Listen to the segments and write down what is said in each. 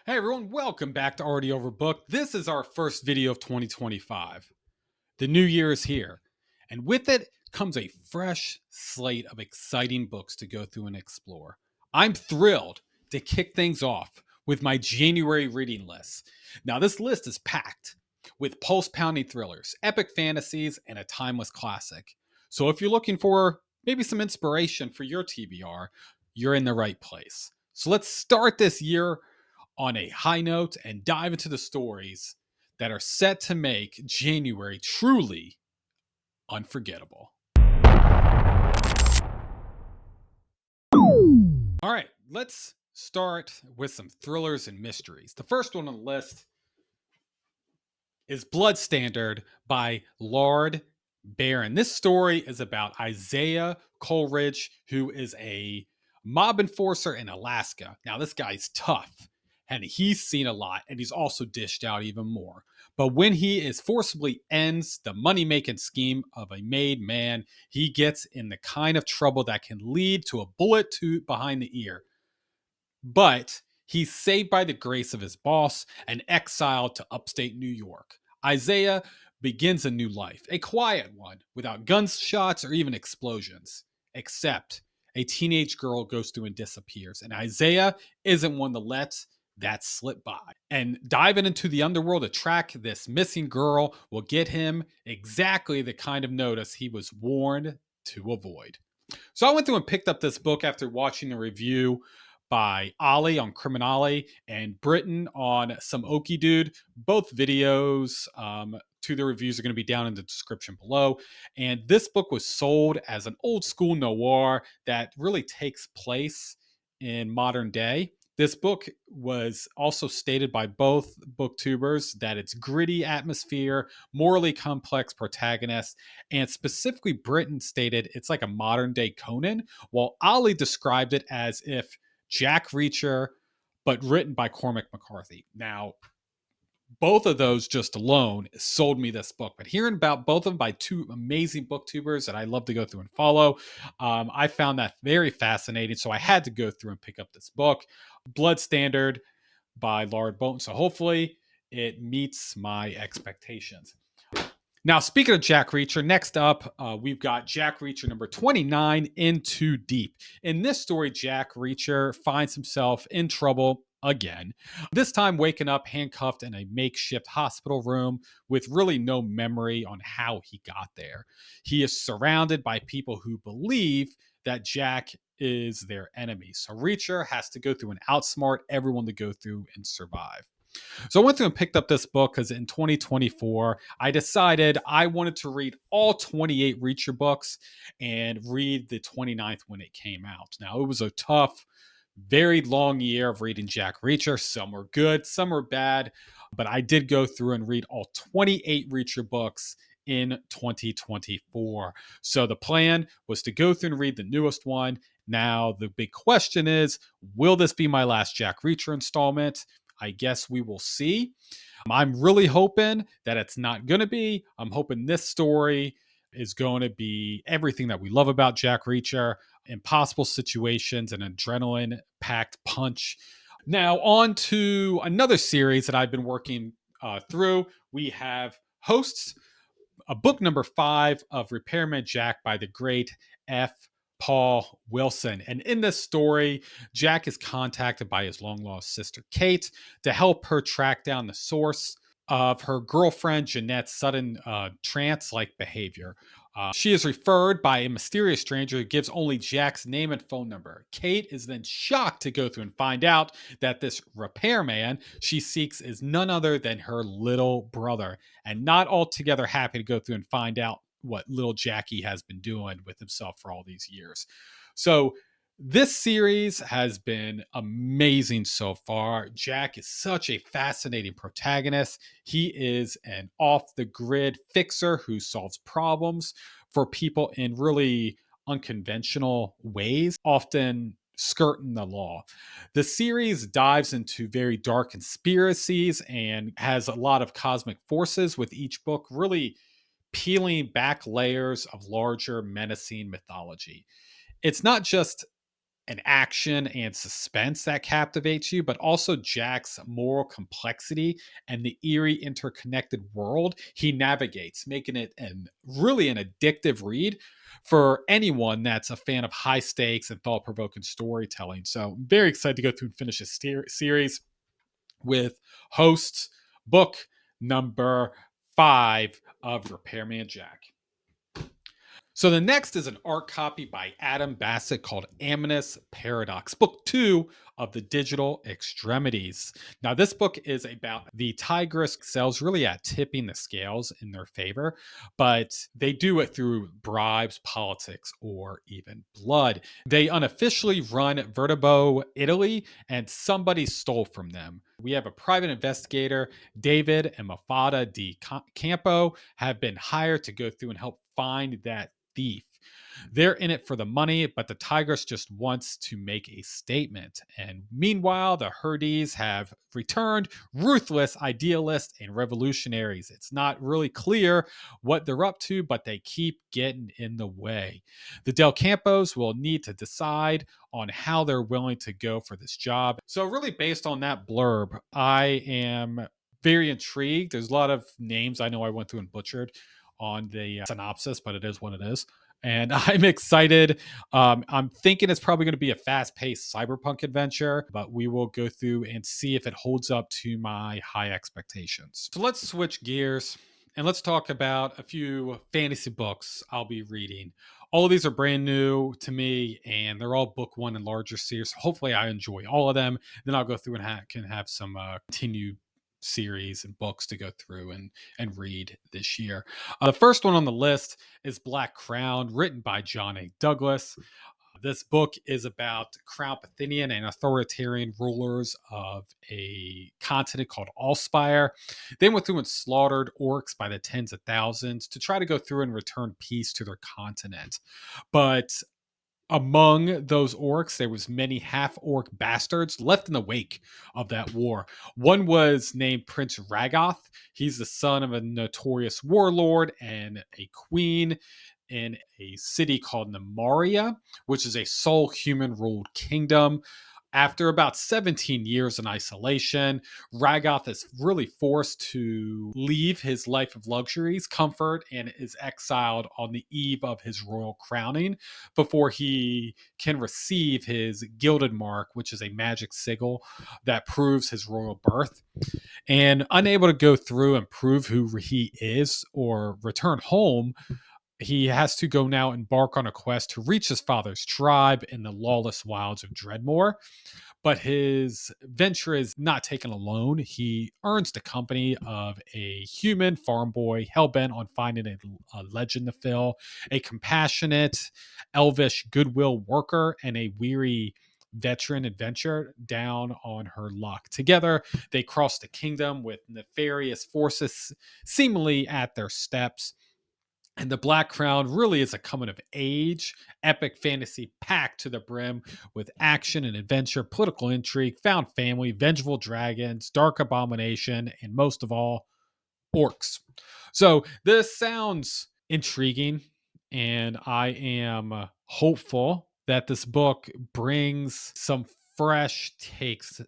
Hey everyone, welcome back to Already Overbooked. This is our first video of 2025. The new year is here, and with it comes a fresh slate of exciting books to go through and explore. I'm thrilled to kick things off with my January reading list. Now, this list is packed with pulse pounding thrillers, epic fantasies, and a timeless classic. So, if you're looking for maybe some inspiration for your TBR, you're in the right place. So, let's start this year on a high note and dive into the stories that are set to make January truly unforgettable. All right, let's start with some thrillers and mysteries. The first one on the list is Blood Standard by Lard Baron. This story is about Isaiah Coleridge, who is a mob enforcer in Alaska. Now, this guy's tough and he's seen a lot, and he's also dished out even more. But when he is forcibly ends the money making scheme of a made man, he gets in the kind of trouble that can lead to a bullet to behind the ear. But he's saved by the grace of his boss and exiled to upstate New York. Isaiah begins a new life, a quiet one, without gunshots or even explosions. Except a teenage girl goes through and disappears, and Isaiah isn't one to let that slip by. And diving into the underworld to track this missing girl will get him exactly the kind of notice he was warned to avoid. So I went through and picked up this book after watching the review by Ollie on Criminale and Britton on Some Okie Dude. Both videos to the reviews are going to be down in the description below. And this book was sold as an old school noir that really takes place in modern day. This book was also stated by both booktubers that it's gritty atmosphere, morally complex protagonist, and specifically Britton stated it's like a modern day Conan, while Ollie described it as if Jack Reacher, but written by Cormac McCarthy. Now, both of those just alone sold me this book. But hearing about both of them by two amazing booktubers that I love to go through and follow, I found that very fascinating. So I had to go through and pick up this book, Blood Standard by Lard Bolton. So hopefully it meets my expectations. Now, speaking of Jack Reacher, next up, we've got Jack Reacher number 29, In Too Deep. In this story, Jack Reacher finds himself in trouble again, this time waking up handcuffed in a makeshift hospital room with really no memory on how he got there. He is surrounded by people who believe that Jack is their enemy. So Reacher has to go through and outsmart everyone to go through and survive. So I went through and picked up this book because in 2024, I decided I wanted to read all 28 Reacher books and read the 29th when it came out. Now, it was a tough, very long year of reading Jack Reacher. Some were good, some were bad, but I did go through and read all 28 Reacher books in 2024. So the plan was to go through and read the newest one. Now, the big question is, will this be my last Jack Reacher installment? I guess we will see. I'm really hoping that it's not going to be. I'm hoping this story is going to be everything that we love about Jack Reacher, impossible situations, and adrenaline packed punch. Now, on to another series that I've been working through. We have Hosts, a book number 5 of Repairman Jack by the great F. Paul Wilson. And in this story, Jack is contacted by his long lost sister, Kate, to help her track down the source of her girlfriend Jeanette's sudden trance like behavior. She is referred by a mysterious stranger who gives only Jack's name and phone number. Kate is then shocked to go through and find out that this repairman she seeks is none other than her little brother, and not altogether happy to go through and find out what little Jackie has been doing with himself for all these years. So this series has been amazing so far. Jack is such a fascinating protagonist. He is an off the grid fixer who solves problems for people in really unconventional ways, often skirting the law. The series dives into very dark conspiracies and has a lot of cosmic forces with each book, really peeling back layers of larger menacing mythology. It's not just an action and suspense that captivates you, but also Jack's moral complexity and the eerie interconnected world he navigates, making it really an addictive read for anyone that's a fan of high stakes and thought provoking storytelling. So I'm very excited to go through and finish this series with Hosts, book number 5 of Repairman Jack. So the next is an art copy by Adam Bassett called Aminous Paradox, book 2 of the Digital Extremities. Now, this book is about the Tigris cells really at tipping the scales in their favor, but they do it through bribes, politics, or even blood. They unofficially run Vertibo Italy, and somebody stole from them. We have a private investigator, David and Mafada di Campo, have been hired to go through and help find that thief. They're in it for the money, but the Tigress just wants to make a statement. And meanwhile, the Herdes have returned, ruthless, idealists, and revolutionaries. It's not really clear what they're up to, but they keep getting in the way. The Del Campos will need to decide on how they're willing to go for this job. So, really, based on that blurb, I am very intrigued. There's a lot of names I know I went through and butchered on the synopsis, but it is what it is. And I'm excited. I'm thinking it's probably going to be a fast paced cyberpunk adventure, but we will go through and see if it holds up to my high expectations. So let's switch gears and let's talk about a few fantasy books I'll be reading. All of these are brand new to me, and they're all book one and larger series. Hopefully, I enjoy all of them. Then I'll go through and can have some continued series and books to go through and read this year. The first one on the list is Black Crown, written by John A. Douglas. This book is about Crown Athenian and authoritarian rulers of a continent called Allspire. They went through and slaughtered orcs by the tens of thousands to try to go through and return peace to their continent. But among those orcs, there was many half-orc bastards left in the wake of that war. One was named Prince Ragoth. He's the son of a notorious warlord and a queen in a city called Nemaria, which is a sole human-ruled kingdom. After about 17 years in isolation, Ragoth is really forced to leave his life of luxuries, comfort, and is exiled on the eve of his royal crowning before he can receive his gilded mark, which is a magic sigil that proves his royal birth. And unable to go through and prove who he is or return home, he has to go now embark on a quest to reach his father's tribe in the lawless wilds of Dreadmore. But his venture is not taken alone. He earns the company of a human farm boy hell-bent on finding a legend to fill, a compassionate, elvish goodwill worker, and a weary veteran adventurer down on her luck. Together, they cross the kingdom with nefarious forces seemingly at their steps. And the Black Crown really is a coming of age, epic fantasy packed to the brim with action and adventure, political intrigue, found family, vengeful dragons, dark abomination, and most of all, orcs. So this sounds intriguing, and I am hopeful that this book brings some fresh takes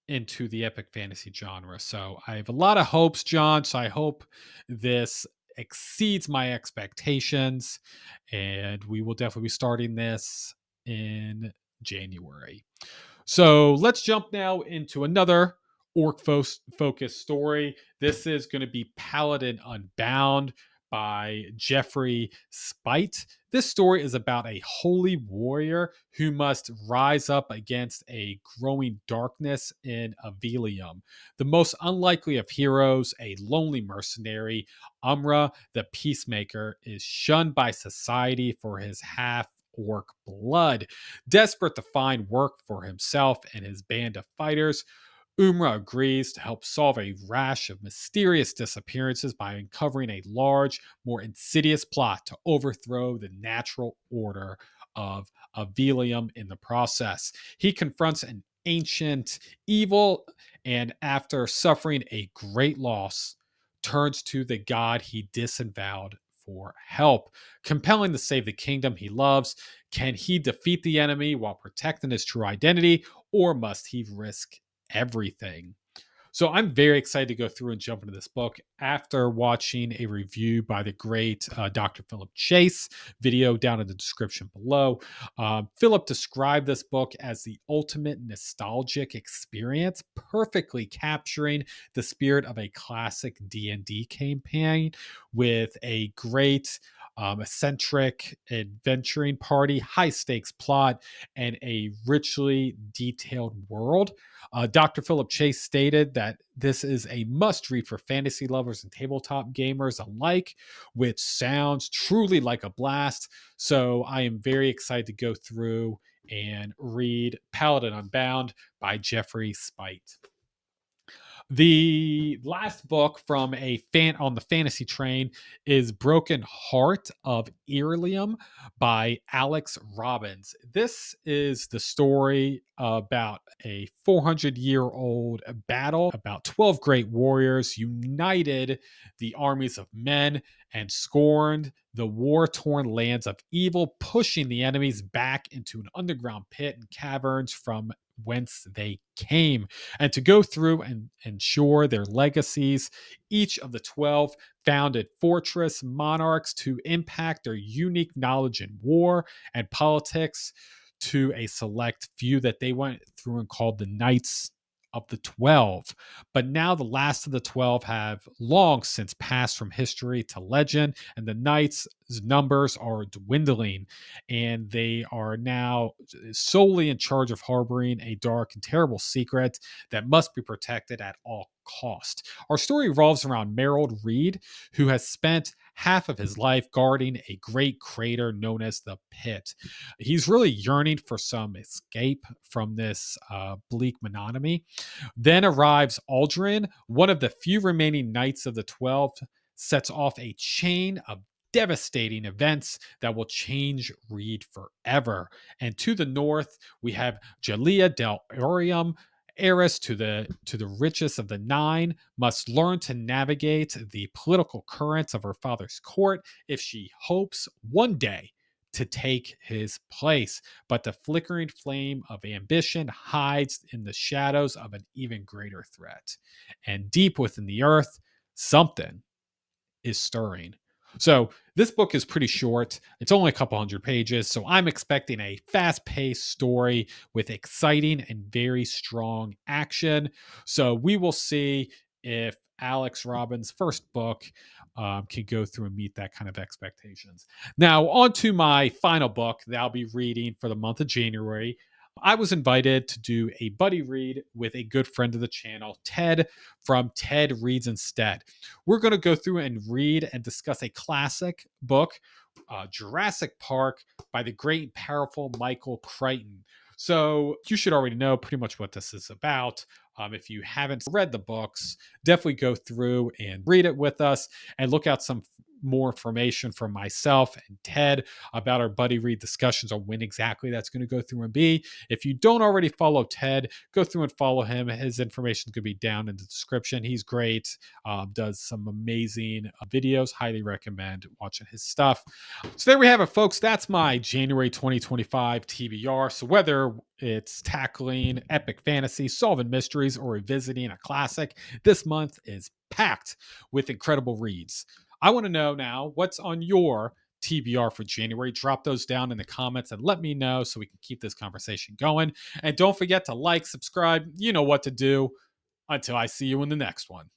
into the epic fantasy genre. So I have a lot of hopes, John. So I hope this exceeds my expectations, and we will definitely be starting this in January. So let's jump now into another orc focused story. This is going to be Paladin Unbound by Jeffrey Spite. This story is about a holy warrior who must rise up against a growing darkness in Avelium. The most unlikely of heroes, a lonely mercenary, Umra the Peacemaker, is shunned by society for his half orc blood. Desperate to find work for himself and his band of fighters, Umra agrees to help solve a rash of mysterious disappearances by uncovering a large, more insidious plot to overthrow the natural order of Avelium in the process. He confronts an ancient evil and, after suffering a great loss, turns to the god he disavowed for help, compelling to save the kingdom he loves. Can he defeat the enemy while protecting his true identity, or must he risk everything? So I'm very excited to go through and jump into this book after watching a review by the great Dr. Philip Chase, video down in the description below. Philip described this book as the ultimate nostalgic experience, perfectly capturing the spirit of a classic D&D campaign with a great eccentric adventuring party, high stakes plot, and a richly detailed world. Dr. Philip Chase stated that this is a must read for fantasy lovers and tabletop gamers alike, which sounds truly like a blast. So I am very excited to go through and read Paladin Unbound by Jeffrey Spite. The last book from a fan on the fantasy train is Broken Heart of Irelium by Alex Robbins. This is the story about a 400-year-old battle. About 12 great warriors united the armies of men and scorned the war-torn lands of evil, pushing the enemies back into an underground pit and caverns from whence they came. And to go through and ensure their legacies, each of the 12 founded fortress monarchs to impact their unique knowledge in war and politics to a select few that they went through and called the Knights of the 12. But now the last of the 12 have long since passed from history to legend, and the Knights' numbers are dwindling, and they are now solely in charge of harboring a dark and terrible secret that must be protected at all cost. Our story revolves around Merrill Reed, who has spent half of his life guarding a great crater known as the Pit. He's really yearning for some escape from this bleak monotony. Then arrives Aldrin, one of the few remaining Knights of the 12, sets off a chain of devastating events that will change Reed forever. And to the north, we have Jalea del Orium, heiress to the richest of the nine, must learn to navigate the political currents of her father's court if she hopes one day to take his place. But the flickering flame of ambition hides in the shadows of an even greater threat. And deep within the earth, something is stirring. So this book is pretty short. It's only a couple hundred pages. So I'm expecting a fast paced story with exciting and very strong action. So we will see if Alex Robbins' first book can go through and meet that kind of expectations. Now, on to my final book that I'll be reading for the month of January. I was invited to do a buddy read with a good friend of the channel, Ted from Ted Reads Instead. We're going to go through and read and discuss a classic book, Jurassic Park by the great and powerful Michael Crichton. So you should already know pretty much what this is about. If you haven't read the books, definitely go through and read it with us and look out some more information from myself and Ted about our buddy read discussions on when exactly that's going to go through and be. If you don't already follow Ted, go through and follow him. His information could be down in the description. He's great, does some amazing videos. Highly recommend watching his stuff. So there we have it, folks. That's my January 2025 TBR. So whether it's tackling epic fantasy, solving mysteries, or revisiting a classic, this month is packed with incredible reads. I want to know now what's on your TBR for January. Drop those down in the comments and let me know so we can keep this conversation going. And don't forget to like, subscribe. You know what to do. Until I see you in the next one.